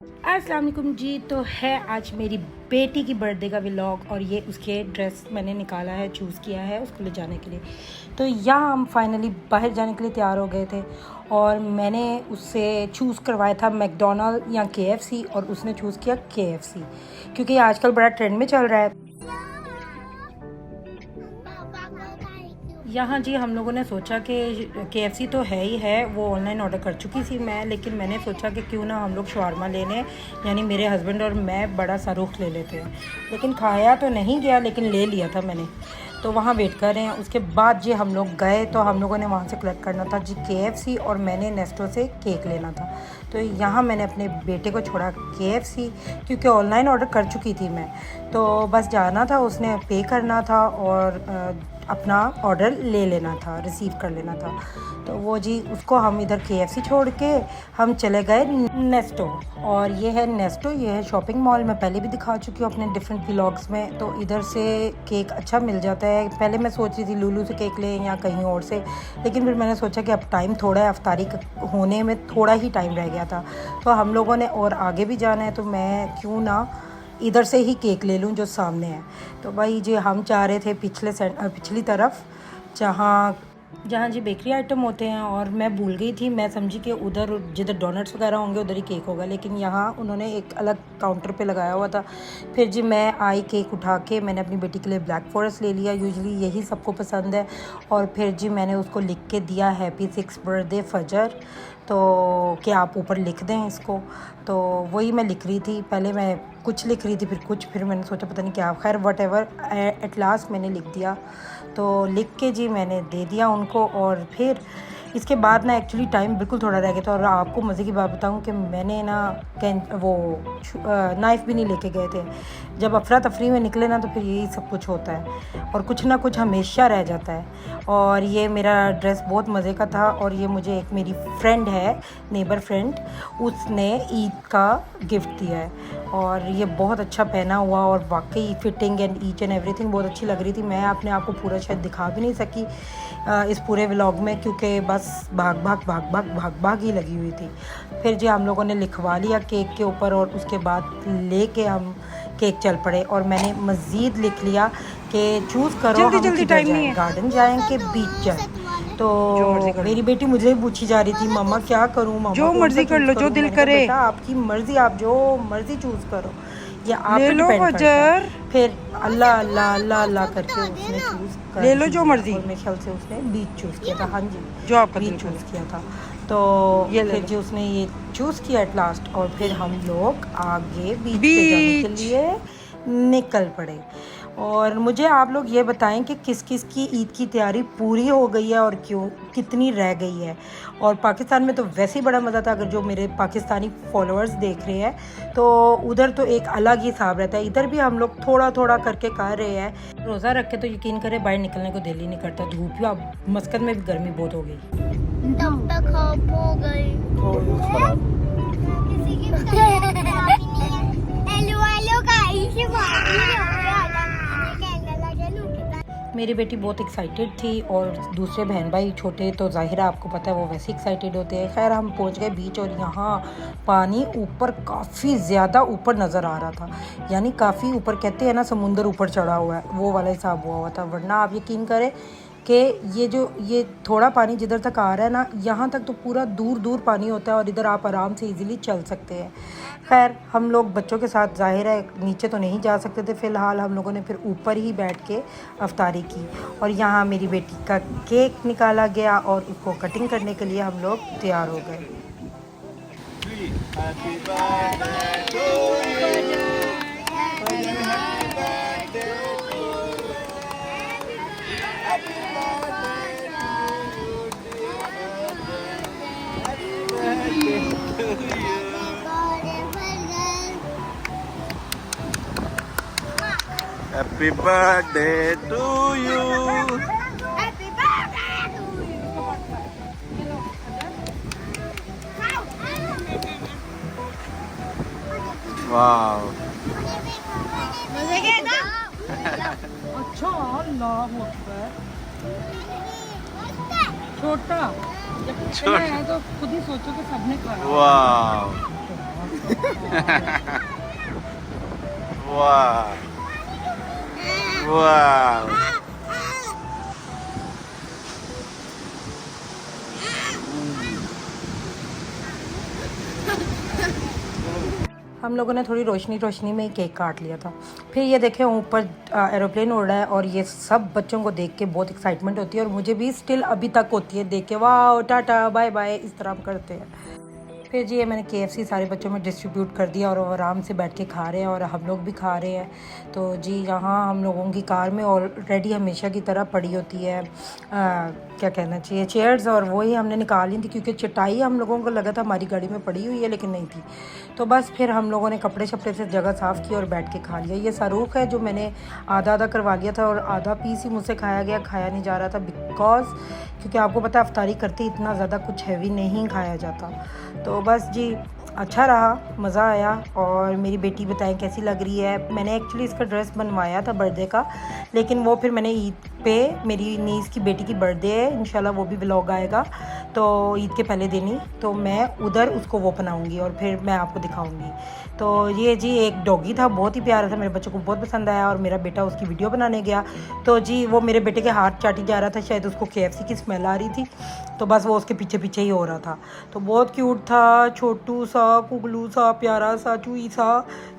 अस्सलाम वालेकुम जी। तो है आज मेरी बेटी की बर्थडे का व्लॉग और ये उसके ड्रेस मैंने निकाला है, चूज़ किया है उसको ले जाने के लिए। तो यहाँ हम फाइनली बाहर जाने के लिए तैयार हो गए थे और मैंने उससे चूज़ करवाया था मैकडोनल्ड या KFC और उसने चूज़ किया KFC क्योंकि आजकल बड़ा ट्रेंड में चल रहा है। यहाँ जी हम लोगों ने सोचा कि KFC तो है ही है, वो ऑनलाइन ऑर्डर कर चुकी थी मैं, लेकिन मैंने सोचा कि क्यों ना हम लोग शवारमा ले लें, यानी मेरे हस्बैंड और मैं बड़ा सा रुख ले लेते हैं। लेकिन खाया तो नहीं गया, लेकिन ले लिया था मैंने। तो वहाँ वेट कर रहे हैं। उसके बाद जी हम लोग गए तो हम लोगों ने वहाँ से कलेक्ट करना था जी KFC और मैंने नेस्टो से केक लेना था। तो यहाँ मैंने अपने बेटे को छोड़ा KFC क्योंकि ऑनलाइन ऑर्डर कर चुकी थी मैं। तो बस जाना था, उसने पे करना था और अपना ऑर्डर ले लेना था, रिसीव कर लेना था। तो वो जी उसको हम इधर KFC छोड़ के हम चले गए नेस्टो। और ये है नेस्टो, ये है शॉपिंग मॉल। मैं पहले भी दिखा चुकी हूँ अपने डिफरेंट व्लॉग्स में। तो इधर से केक अच्छा मिल जाता है। पहले मैं सोच रही थी लुलु से केक लें या कहीं और से, लेकिन फिर मैंने सोचा कि अब टाइम थोड़ा है, अफ्तारी होने में थोड़ा ही टाइम रह गया था। तो हम लोगों ने और आगे भी जाना है, तो मैं क्यों ना इधर से ही केक ले लूँ जो सामने है। तो भाई जी हम चाह रहे थे पिछली तरफ जहाँ जी बेकरी आइटम होते हैं, और मैं भूल गई थी, मैं समझी कि उधर जिधर डोनट्स वगैरह होंगे उधर ही केक होगा, लेकिन यहाँ उन्होंने एक अलग काउंटर पे लगाया हुआ था। फिर जी मैं आई केक उठा के, मैंने अपनी बेटी के लिए ब्लैक फॉरेस्ट ले लिया, यूजुअली यही सबको पसंद है। और फिर जी मैंने उसको लिख के दिया हैप्पी 6th बर्थडे फजर, तो कि आप ऊपर लिख दें इसको। तो वही मैं लिख रही थी, पहले मैं कुछ लिख रही थी फिर मैंने सोचा पता नहीं क्या, खैर वट एवर, एट लास्ट मैंने लिख दिया। तो लिख के जी मैंने दे दिया उनको। और फिर इसके बाद ना एक्चुअली टाइम बिल्कुल थोड़ा रह गया था। और आपको मज़े की बात बताऊं कि मैंने ना वो नाइफ़ भी नहीं लेके गए थे। जब अफरा तफरी में निकले ना तो फिर यही सब कुछ होता है और कुछ ना कुछ हमेशा रह जाता है। और ये मेरा ड्रेस बहुत मज़े का था और ये मुझे एक मेरी फ्रेंड है, नेबर फ्रेंड, उसने ईद का गिफ्ट दिया है और ये बहुत अच्छा पहना हुआ और वाकई fitting and each and everything बहुत अच्छी लग रही थी। मैं अपने आप को पूरा शायद दिखा भी नहीं सकी इस पूरे व्लॉग में, क्योंकि बस भाग ही लगी हुई थी। फिर जी हम लोगों ने लिखवा लिया केक के ऊपर और उसके बाद लेके हम केक चल पड़े। और मैंने मज़ीद लिख लिया कि चूज़ करो जल्दी टाइम नहीं है, गार्डन जाएं कि बीच जाएं। तो मेरी बेटी मुझे पूछी जा रही थी मम्मा क्या करूं, मम्मा जो मर्जी कर लो, जो दिल करे। बेटा आपकी मर्जी, आप जो मर्जी चूज़ करो, ये आप ले लो फजर। फिर अल्लाह अल्लाह अल्लाह अल्लाह करके उसने चूज़ कर ले लो जो मर्जी। और मेरे ख्याल से उसने बीच चूज़ किया था। हाँ जी, जो आपका बीच दिल चूज़ करे। किया था। तो फिर जी उसने ये चूज़ किया एट लास्ट और फिर हम लोग आगे बीच पे जाने के लिए निकल पड़े। और मुझे आप लोग ये बताएं कि किस किस की ईद की तैयारी पूरी हो गई है और क्यों, कितनी रह गई है। और पाकिस्तान में तो वैसे ही बड़ा मज़ा था। अगर जो मेरे पाकिस्तानी फॉलोअर्स देख रहे हैं तो उधर तो एक अलग ही हिसाब रहता है। इधर भी हम लोग थोड़ा थोड़ा करके कर रहे हैं। रोज़ा रख के तो यकीन करें बाहर निकलने को दिल ही नहीं करता। धूप भी, अब मस्कत में भी गर्मी बहुत हो गई। तब तक हो गई किसी की हेलो गाइस, मेरी बेटी बहुत एक्साइटेड थी और दूसरे बहन भाई छोटे तो ज़ाहिर है आपको पता है वो वैसे एक्साइटेड होते हैं। खैर हम पहुंच गए बीच और यहाँ पानी ऊपर काफ़ी ज़्यादा ऊपर नज़र आ रहा था, यानी काफ़ी ऊपर, कहते हैं ना समुंदर ऊपर चढ़ा हुआ है, वो वाला हिसाब हुआ था। वरना आप यकीन करें कि ये थोड़ा पानी जिधर तक आ रहा है ना, यहाँ तक तो पूरा दूर दूर पानी होता है और इधर आप आराम से इजीली चल सकते हैं। खैर हम लोग बच्चों के साथ ज़ाहिर है नीचे तो नहीं जा सकते थे फ़िलहाल। हम लोगों ने फिर ऊपर ही बैठ के अफ्तारी की और यहाँ मेरी बेटी का केक निकाला गया और उसको कटिंग करने के लिए हम लोग तैयार हो गए। Happy birthday to you. Happy birthday to you. Wow. मजे के ना अच्छा, अल्लाह अकबर। छोटा जब खाना है तो खुद ही सोचो कि सबने खाना। Wow. वाह वाह हम लोगों ने थोड़ी रोशनी रोशनी में ही केक काट लिया था। फिर ये देखें ऊपर एरोप्लेन उड़ रहा है और ये सब बच्चों को देख के बहुत एक्साइटमेंट होती है और मुझे भी स्टिल अभी तक होती है देख के, वाह टाटा बाय बाय इस तरह हम करते हैं। फिर जी ये मैंने KFC सारे बच्चों में डिस्ट्रीब्यूट कर दिया और वो आराम से बैठ के खा रहे हैं और हम लोग भी खा रहे हैं। तो जी यहाँ हम लोगों की कार में ऑलरेडी हमेशा की तरह पड़ी होती है क्या कहना चाहिए चेयर्स, और वही हमने निकाल ली थी क्योंकि चटाई हम लोगों को लगा था हमारी गाड़ी में पड़ी हुई है लेकिन नहीं थी। तो बस फिर हम लोगों ने कपड़े शपड़े से जगह साफ़ की और बैठ के खा लिया। ये शाहरुख है जो मैंने आधा आधा करवा लिया था और आधा पीस ही मुझसे खाया गया, खाया नहीं जा रहा था बिकॉज क्योंकि आपको पता है अफ्तारी करते इतना ज़्यादा कुछ हैवी नहीं खाया जाता। तो बस जी अच्छा रहा, मज़ा आया। और मेरी बेटी बताएं कैसी लग रही है। मैंने एक्चुअली इसका ड्रेस बनवाया था बर्थडे का, लेकिन वो फिर मैंने ईद पे, मेरी नीस की बेटी की बर्थडे है इंशाल्लाह, वो भी व्लॉग आएगा तो ईद के पहले दिन ही, तो मैं उधर उसको वो बनाऊंगी और फिर मैं आपको दिखाऊंगी। तो ये जी एक डॉगी था, बहुत ही प्यारा था, मेरे बच्चों को बहुत पसंद आया और मेरा बेटा उसकी वीडियो बनाने गया। तो जी वो मेरे बेटे के हाथ चाटी जा रहा था, शायद उसको KFC की स्मेल आ रही थी, तो बस वो उसके पीछे पीछे ही हो रहा था। तो बहुत क्यूट था, छोटू सा, कुगलू सा, प्यारा सा,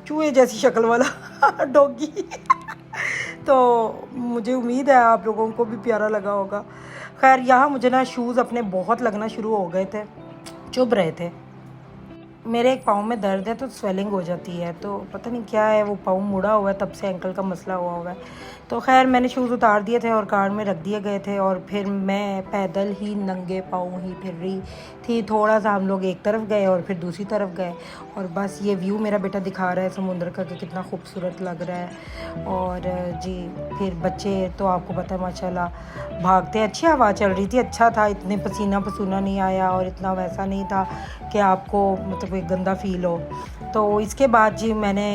चूहे जैसी शक्ल वाला डॉगी। तो मुझे उम्मीद है आप लोगों को भी प्यारा लगा होगा। खैर यहाँ मुझे ना शूज़ अपने बहुत लगना शुरू हो गए थे, चुभ रहे थे। मेरे एक पाँव में दर्द है तो स्वेलिंग हो जाती है, तो पता नहीं क्या है, वो पाँव मुड़ा हुआ है, तब से एंकल का मसला हुआ है। तो खैर मैंने शूज़ उतार दिए थे और कार में रख दिए गए थे और फिर मैं पैदल ही नंगे पाँव ही फिर रही थी। थोड़ा सा हम लोग एक तरफ गए और फिर दूसरी तरफ गए और बस ये व्यू मेरा बेटा दिखा रहा है समुद्र का कि कितना खूबसूरत लग रहा है। और जी फिर बच्चे तो आपको पता है माशाल्लाह भागते, अच्छी हवा चल रही थी, अच्छा था, इतने पसीना नहीं आया और इतना वैसा नहीं था कि आपको मतलब एक गंदा फील हो। तो इसके बाद जी मैंने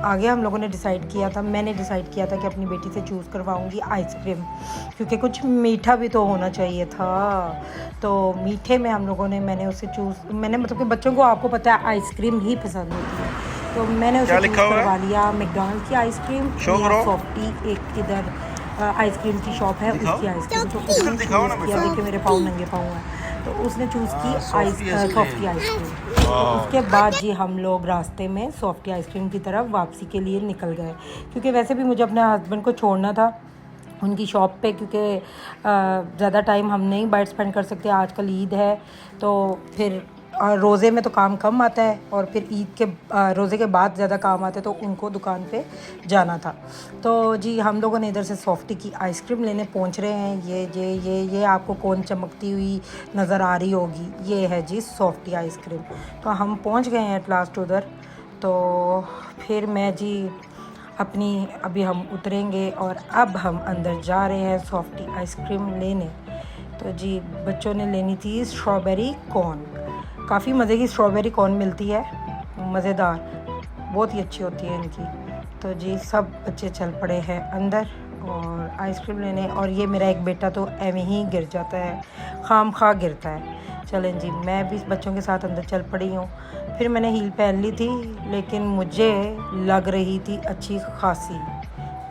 आगे हम लोगों ने डिसाइड किया था, मैंने डिसाइड किया था कि अपनी बेटी से चूज़ करवाऊंगी आइसक्रीम, क्योंकि कुछ मीठा भी तो होना चाहिए था। तो मीठे में हम लोगों ने, मैंने मतलब कि बच्चों को आपको पता है आइसक्रीम ही पसंद होती है, तो मैंने उसे चूज़ करवा लिया मैकडॉनल्ड की आइसक्रीम या सॉफ्टी, एक इधर आइसक्रीम की शॉप है उसकी आइसक्रीम। तो उसने चूज़ किया, देखिए मेरे पाँव नंगे पाँव हैं, तो उसने चूज़ की सॉफ्टी आइसक्रीम। उसके बाद जी हम लोग रास्ते में सॉफ्टी आइसक्रीम की तरफ वापसी के लिए निकल गए, क्योंकि वैसे भी मुझे अपने हस्बैंड को छोड़ना था उनकी शॉप पे, क्योंकि ज़्यादा टाइम हम नहीं बाइट स्पेंड कर सकते, आजकल ईद है तो फिर रोज़े में तो काम कम आता है और फिर ईद के रोज़े के बाद ज़्यादा काम आता है, तो उनको दुकान पे जाना था। तो जी हम लोगों ने इधर से सॉफ्टी की आइसक्रीम लेने पहुंच रहे हैं। ये आपको कौन चमकती हुई नज़र आ रही होगी, ये है जी सॉफ्टी आइसक्रीम। तो हम पहुंच गए हैं एट लास्ट उधर। तो फिर मैं जी अभी हम उतरेंगे और अब हम अंदर जा रहे हैं सॉफ्टी आइसक्रीम लेने। तो जी बच्चों ने लेनी थी स्ट्रॉबेरी कॉर्न, काफ़ी मज़े की स्ट्रॉबेरी कॉर्न मिलती है, मज़ेदार, बहुत ही अच्छी होती है इनकी। तो जी सब बच्चे चल पड़े हैं अंदर और आइसक्रीम लेने, और ये मेरा एक बेटा तो एवं ही गिर जाता है, खामखा गिरता है। चलें जी मैं भी बच्चों के साथ अंदर चल पड़ी हूँ। फिर मैंने हील पहन ली थी, लेकिन मुझे लग रही थी अच्छी खासी,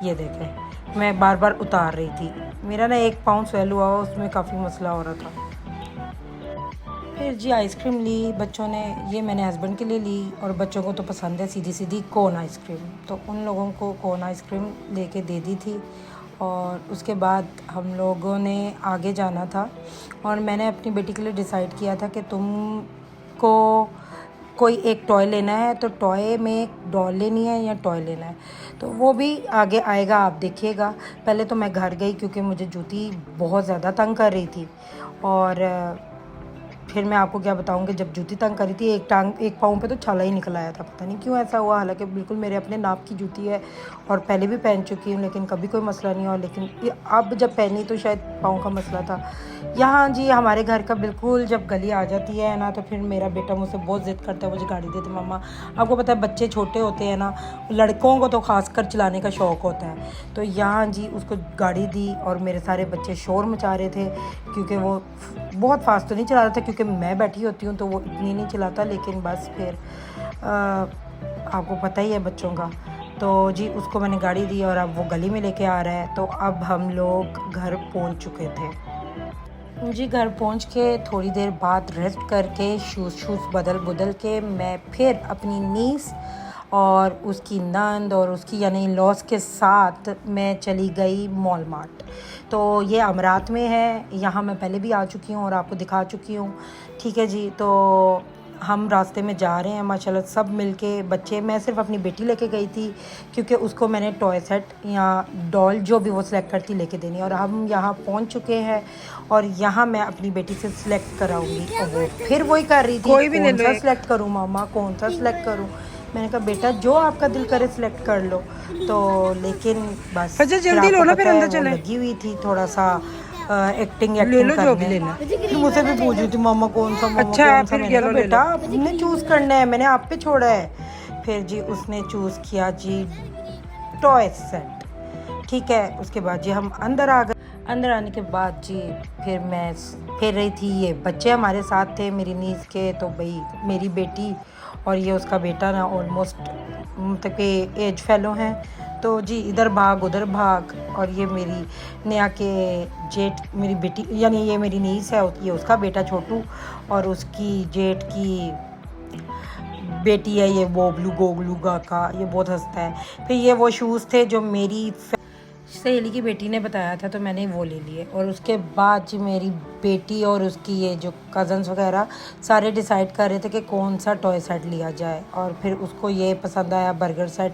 ये देखें मैं बार बार उतार रही थी, मेरा ना एक पाँव स्वेल हुआ, उसमें काफ़ी मसला हो रहा था। फिर जी आइसक्रीम ली बच्चों ने, ये मैंने हस्बैंड के लिए ली और बच्चों को तो पसंद है सीधी सीधी कोन आइसक्रीम, तो उन लोगों को कोन आइसक्रीम लेके दे दी थी। और उसके बाद हम लोगों ने आगे जाना था और मैंने अपनी बेटी के लिए डिसाइड किया था कि तुमको कोई एक टॉय लेना है, तो टॉय में एक डॉल लेनी है या टॉय लेना है, तो वो भी आगे आएगा, आप देखिएगा। पहले तो मैं घर गई क्योंकि मुझे जूती बहुत ज़्यादा तंग कर रही थी, और फिर मैं आपको क्या बताऊँ कि जब जूती तंग करी थी एक पाँव पे तो छाला ही निकल आया था, पता नहीं क्यों ऐसा हुआ, हालांकि बिल्कुल मेरे अपने नाप की जूती है और पहले भी पहन चुकी हूँ, लेकिन कभी कोई मसला नहीं हुआ, लेकिन अब जब पहनी तो शायद पाँव का मसला था। यहाँ जी हमारे घर का बिल्कुल जब गली आ जाती है ना, तो फिर मेरा बेटा मुझसे बहुत ज़िद करता है, मुझे गाड़ी देते मम्मा। आपको पता है बच्चे छोटे होते हैं ना, लड़कों को तो खासकर चलाने का शौक़ होता है, तो यहाँ जी उसको गाड़ी दी और मेरे सारे बच्चे शोर मचा रहे थे, क्योंकि वो बहुत फास्ट तो नहीं चला रहा था, क्योंकि मैं बैठी होती हूँ तो वो इतनी नहीं चलाता, लेकिन बस फिर आपको पता ही है बच्चों का। तो जी उसको मैंने गाड़ी दी और अब वो गली में लेके आ रहा है। तो अब हम लोग घर पहुंच चुके थे जी। घर पहुंच के थोड़ी देर बाद रेस्ट करके शूज़ बदल के मैं फिर अपनी नीस और उसकी नंद और उसकी यानी लॉस के साथ मैं चली गई मॉल मार्ट। तो ये अमरात में है, यहाँ मैं पहले भी आ चुकी हूँ और आपको दिखा चुकी हूँ। ठीक है जी। तो हम रास्ते में जा रहे हैं माशाल्लाह सब मिलके बच्चे। मैं सिर्फ अपनी बेटी लेके गई थी क्योंकि उसको मैंने टॉय सेट या डॉल जो भी वो सिलेक्ट करती लेके देनी। और हम यहाँ पहुँच चुके हैं और यहाँ मैं अपनी बेटी से सिलेक्ट कराऊंगी। और वो फिर वही कर रही थी, कोई भी ले कौन लो सा सिलेक्ट करूँ मामा, कौन सा सिलेक्ट करूँ। मैंने कहा बेटा जो आपका दिल करे सिलेक्ट कर लो। तो लेकिन बस फजल जल्दी लो ना, फिर अंदर चलें। लगी हुई थी थोड़ा सा एक्टिंग ले लो जो भी करने। लेना। फिर मुझसे भी पूछ रही थी मामा कौन सा, मामा अच्छा, कौन सा। फिर मैंने कहा येलो ले बेटा आपने चूज़ करना है, मैंने आप पे छोड़ा है। फिर जी उसने चूज़ किया जी टॉय सेट। ठीक है। उसके बाद जी हम अंदर आ गए। अंदर आने के बाद जी फिर मैं फिर रही थी, ये बच्चे हमारे साथ थे मेरी नीस के। तो भाई मेरी बेटी और ये उसका बेटा ना ऑलमोस्ट मतलब के एज फेलो हैं। तो जी इधर भाग उधर भाग। और ये मेरी नेहा के जेठ मेरी बेटी यानी ये मेरी नीस है, ये उसका बेटा छोटू और उसकी जेठ की बेटी है ये बोबलू गोगलू का। ये बहुत हंसता है। फिर ये वो शूज़ थे जो मेरी सहेली की बेटी ने बताया था, तो मैंने वो ले लिए। और उसके बाद जी मेरी बेटी और उसकी ये जो कज़न्स वगैरह सारे डिसाइड कर रहे थे कि कौन सा टॉय सेट लिया जाए। और फिर उसको ये पसंद आया बर्गर सेट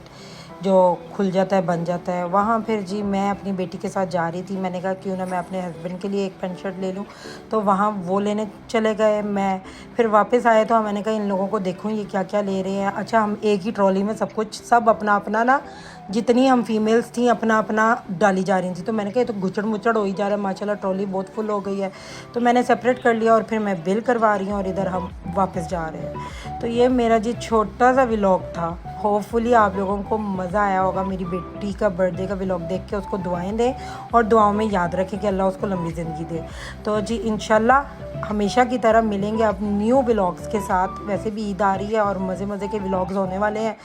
जो खुल जाता है बन जाता है। वहाँ फिर जी मैं अपनी बेटी के साथ जा रही थी। मैंने कहा क्यों ना मैं अपने हस्बैंड के लिए एक पैंट शर्ट ले लूँ। तो वहाँ वो लेने चले गए। मैं फिर वापस आए तो मैंने कहा इन लोगों को देखूँ ये क्या क्या ले रहे हैं। अच्छा हम एक ही ट्रॉली में सब कुछ सब अपना अपना ना जितनी हम फीमेल्स थी अपना अपना डाली जा रही थी। तो मैंने कहा ये तो गुचड़ मुचड़ हो ही जा रहा है, माशाल्लाह ट्रॉली बहुत फुल हो गई है। तो मैंने सेपरेट कर लिया और फिर मैं बिल करवा रही हूँ और इधर हम वापस जा रहे हैं। तो ये मेरा जी छोटा सा व्लॉग था। होपफुली आप लोगों को मज़ा आया होगा। मेरी बेटी का बर्थडे का व्लॉग देख के उसको दुआएं दें और दुआओं में याद रखें कि अल्लाह उसको लंबी ज़िंदगी दे। तो जी इंशाल्लाह हमेशा की तरह मिलेंगे अब न्यू व्लॉग्स के साथ। वैसे भी ईद आ रही है और मज़े मज़े के व्लॉग्स होने वाले हैं।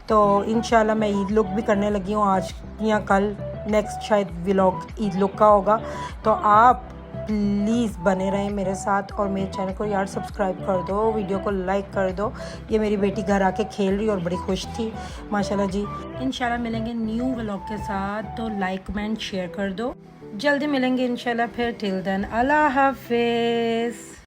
तो इंशाल्लाह मैं ईद लुक भी करने लगी हूँ आज या कल। नेक्स्ट शायद व्लॉग ईद लुक का होगा। तो आप प्लीज़ बने रहें मेरे साथ और मेरे चैनल को यार सब्सक्राइब कर दो, वीडियो को लाइक कर दो। ये मेरी बेटी घर आके खेल रही और बड़ी खुश थी माशाल्लाह जी। इंशाल्लाह मिलेंगे न्यू व्लॉग के साथ। तो लाइक कमेंट शेयर कर दो। जल्दी मिलेंगे इंशाल्लाह फिर। टिल देन अल्लाह हाफिज़।